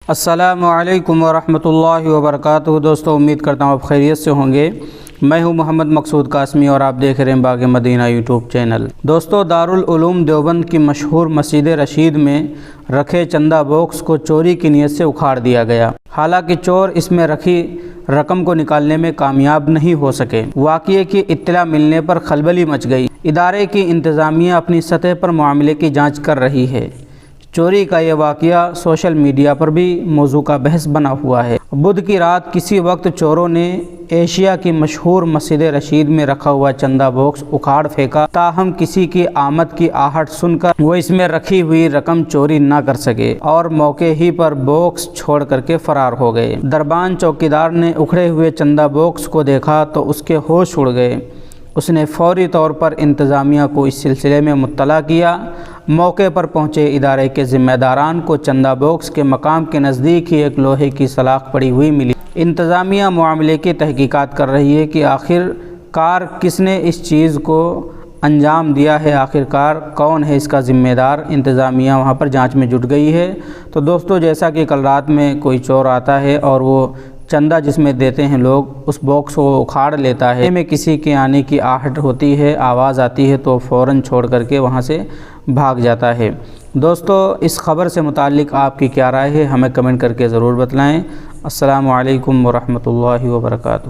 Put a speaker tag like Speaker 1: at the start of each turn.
Speaker 1: السلام علیکم ورحمۃ اللہ وبرکاتہ۔ دوستو امید کرتا ہوں آپ خیریت سے ہوں گے۔ میں ہوں محمد مقصود قاسمی اور آپ دیکھ رہے ہیں باغ مدینہ یوٹیوب چینل۔ دوستو دارالعلوم دیوبند کی مشہور مسجد رشید میں رکھے چندہ باکس کو چوری کی نیت سے اکھاڑ دیا گیا، حالانکہ چور اس میں رکھی رقم کو نکالنے میں کامیاب نہیں ہو سکے۔ واقعے کی اطلاع ملنے پر خلبلی مچ گئی۔ ادارے کی انتظامیہ اپنی سطح پر معاملے کی جانچ کر رہی ہے۔ چوری کا یہ واقعہ سوشل میڈیا پر بھی موضوع کا بحث بنا ہوا ہے۔ بدھ کی رات کسی وقت چوروں نے ایشیا کی مشہور مسجد رشید میں رکھا ہوا چندہ باکس اکھاڑ پھینکا، تاہم کسی کی آمد کی آہٹ سن کر وہ اس میں رکھی ہوئی رقم چوری نہ کر سکے اور موقع ہی پر باکس چھوڑ کر کے فرار ہو گئے۔ دربان چوکیدار نے اکھڑے ہوئے چندہ باکس کو دیکھا تو اس کے ہوش اڑ گئے۔ اس نے فوری طور پر انتظامیہ کو اس سلسلے میں مطلع کیا۔ موقع پر پہنچے ادارے کے ذمہ داران کو چندہ باکس کے مقام کے نزدیک ہی ایک لوہے کی سلاخ پڑی ہوئی ملی۔ انتظامیہ معاملے کی تحقیقات کر رہی ہے کہ آخر کار کس نے اس چیز کو انجام دیا ہے، آخر کار کون ہے اس کا ذمہ دار۔ انتظامیہ وہاں پر جانچ میں جٹ گئی ہے۔ تو دوستو جیسا کہ کل رات میں کوئی چور آتا ہے اور وہ چندہ جس میں دیتے ہیں لوگ اس باکس کو اکھاڑ لیتا ہے، میں کسی کے آنے کی آہٹ ہوتی ہے، آواز آتی ہے تو فوراً چھوڑ کر کے وہاں سے بھاگ جاتا ہے۔ دوستو اس خبر سے متعلق آپ کی کیا رائے ہے، ہمیں کمنٹ کر کے ضرور بتلائیں۔ السلام علیکم ورحمۃ اللہ وبرکاتہ۔